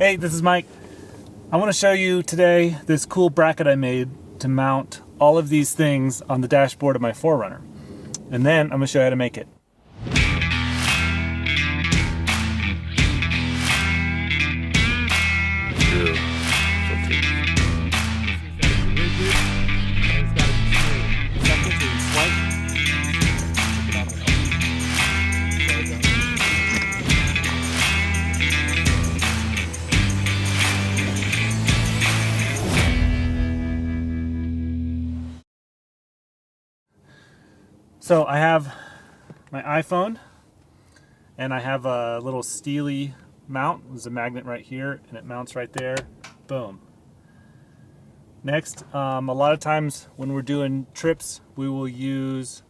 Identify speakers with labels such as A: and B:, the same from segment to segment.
A: Hey, this is Mike. I want to show you today this cool bracket I made to mount all of these things on the dashboard of my 4Runner. And then I'm going to show you how to make it. So I have my iPhone and I have a little steely mount. There's a magnet right here and it mounts right there. Boom. Next, a lot of times when we're doing trips, we will use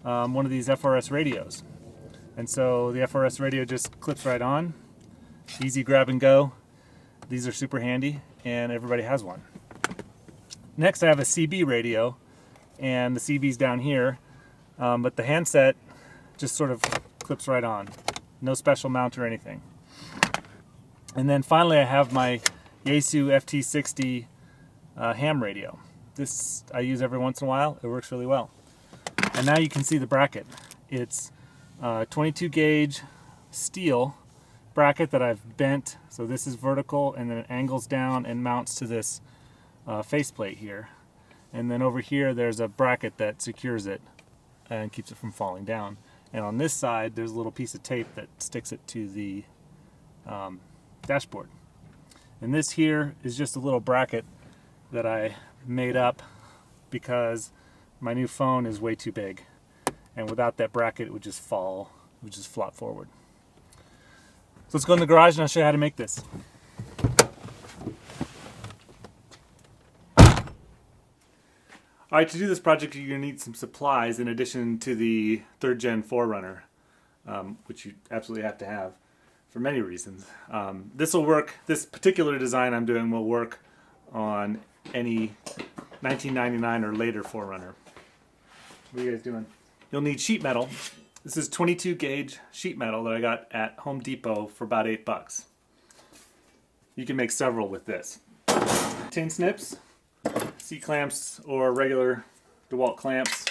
A: one of these FRS radios. And so the FRS radio just clips right on. Easy grab and go. These are super handy and everybody has one. Next I have a CB radio and the CB's down here. But the handset just sort of clips right on. No special mount or anything. And then finally I have my Yaesu FT60 ham radio. This I use every once in a while. It works really well. And now you can see the bracket. It's 22 gauge steel bracket that I've bent. So this is vertical and then it angles down and mounts to this faceplate here. And then over here there's a bracket that secures it and keeps it from falling down. And on this side there's a little piece of tape that sticks it to the dashboard. And this here is just a little bracket that I made up because my new phone is way too big, and without that bracket it would just fall, it would just flop forward. So let's go in the garage and I'll show you how to make this. Alright, to do this project you're going to need some supplies in addition to the 3rd gen 4Runner, which you absolutely have to have for many reasons. This will work, this particular design I'm doing will work on any 1999 or later 4Runner. What are you guys doing? You'll need sheet metal. This is 22 gauge sheet metal that I got at Home Depot for about $8. You can make several with this. Tin snips, C-clamps or regular DeWalt clamps.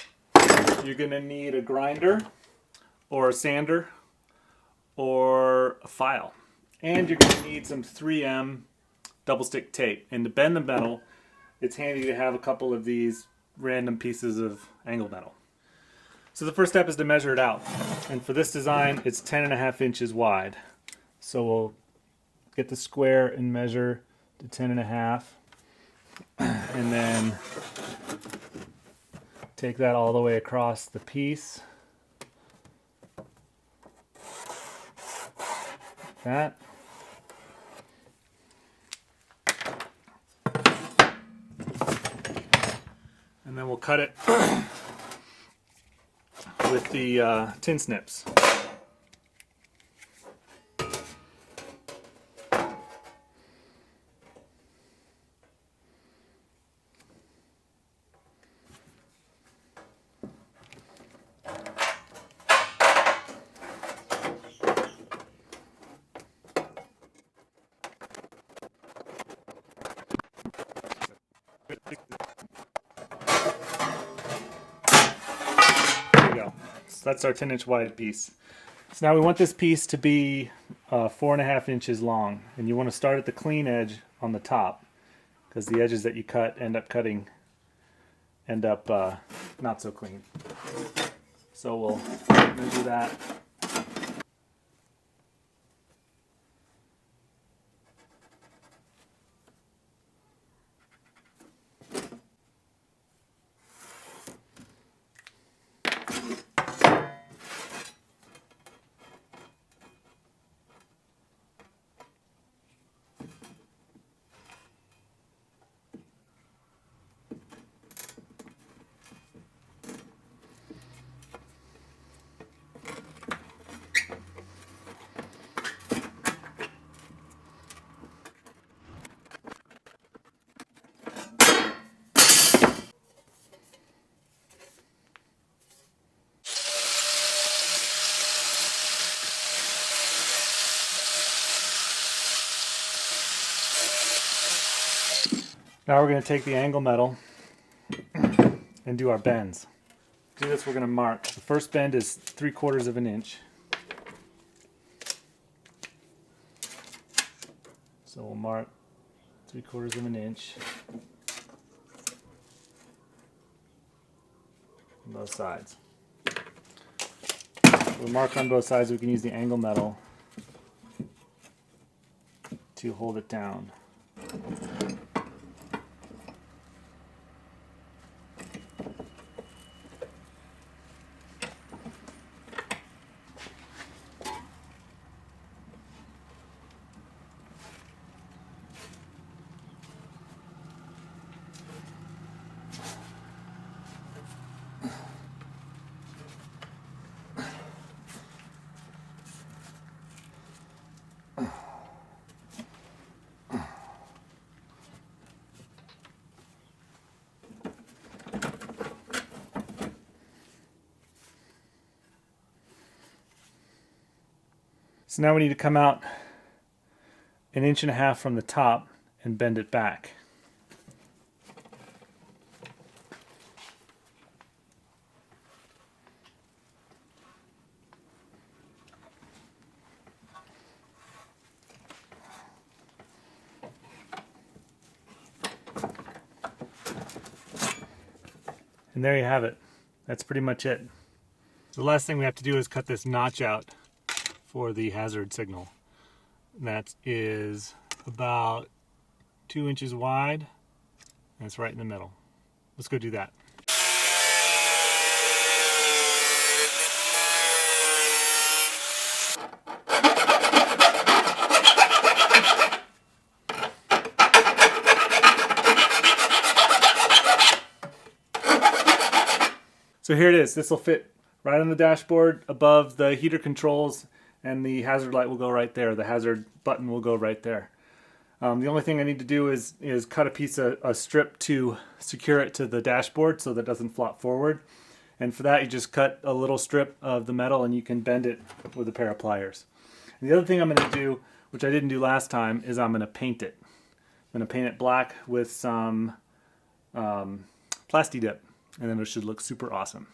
A: You're going to need a grinder or a sander or a file. And you're going to need some 3M double stick tape. And to bend the metal, it's handy to have a couple of these random pieces of angled metal. So the first step is to measure it out. And for this design, it's 10.5 inches wide. So we'll get the square and measure to 10.5. And then take that all the way across the piece. Like that. And then we'll cut it with the tin snips. There we go. So that's our 10-inch wide piece. So now we want this piece to be 4.5 inches long, and you want to start at the clean edge on the top, because the edges that you cut end up not so clean. So we'll measure that. Now we're going to take the angle metal and do our bends. To do this, we're going to mark. The first bend is 3/4 of an inch. So we'll mark 3/4 of an inch on both sides. We'll mark on both sides. We can use the angle metal to hold it down. So now we need to come out 1.5 inches from the top and bend it back. And there you have it. That's pretty much it. The last thing we have to do is cut this notch out for the hazard signal. That is about 2 inches wide, and it's right in the middle. Let's go do that. So here it is. This will fit right on the dashboard above the heater controls, and the hazard light will go right there. The hazard button will go right there. The only thing I need to do is cut a strip to secure it to the dashboard so that it doesn't flop forward. And for that, you just cut a little strip of the metal and you can bend it with a pair of pliers. And the other thing I'm going to do, which I didn't do last time, is I'm going to paint it. I'm going to paint it black with some Plasti-Dip, and then it should look super awesome.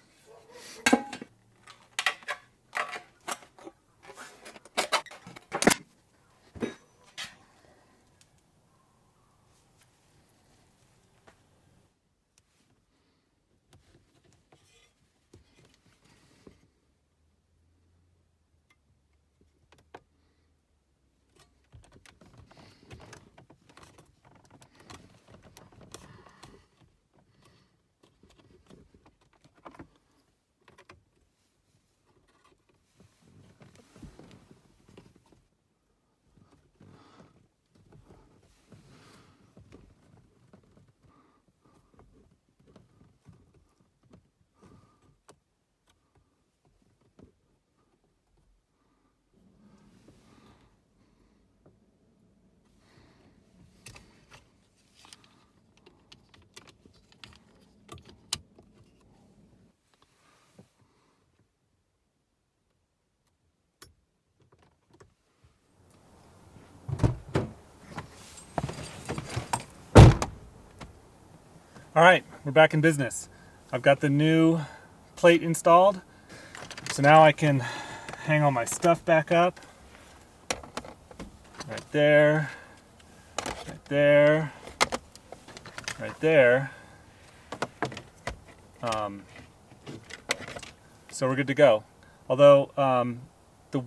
A: All right, we're back in business. I've got the new plate installed, so now I can hang all my stuff back up. Right there, right there, right there. So we're good to go. Although the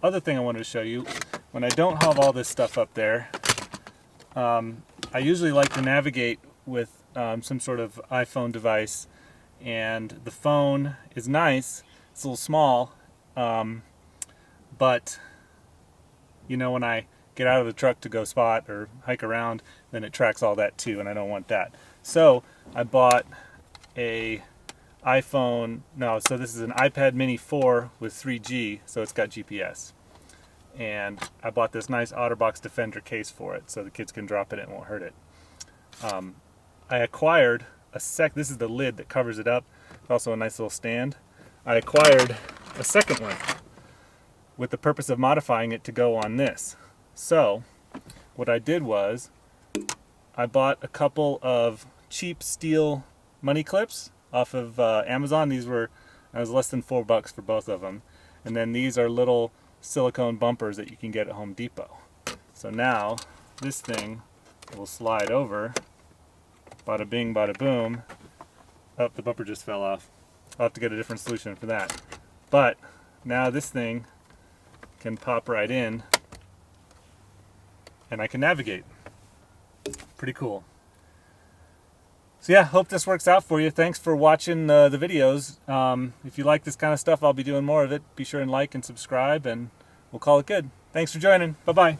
A: other thing I wanted to show you, when I don't have all this stuff up there, I usually like to navigate with some sort of iPhone device, and the phone is nice. It's a little small, but you know, when I get out of the truck to go spot or hike around, then it tracks all that too, and I don't want that. So I bought a iPhone, so this is an iPad mini 4 with 3G, so it's got GPS. And I bought this nice OtterBox Defender case for it, so the kids can drop it and it won't hurt it. I acquired this is the lid that covers it up. It's also a nice little stand. I acquired a second one with the purpose of modifying it to go on this. So what I did was I bought a couple of cheap steel money clips off of Amazon. These were, it was less than $4 for both of them. And then these are little silicone bumpers that you can get at Home Depot. So now this thing will slide over. Bada bing, bada boom. Oh, the bumper just fell off. I'll have to get a different solution for that. But now this thing can pop right in and I can navigate. Pretty cool. So yeah, hope this works out for you. Thanks for watching the videos. If you like this kind of stuff, I'll be doing more of it. Be sure and like and subscribe, and we'll call it good. Thanks for joining. Bye-bye.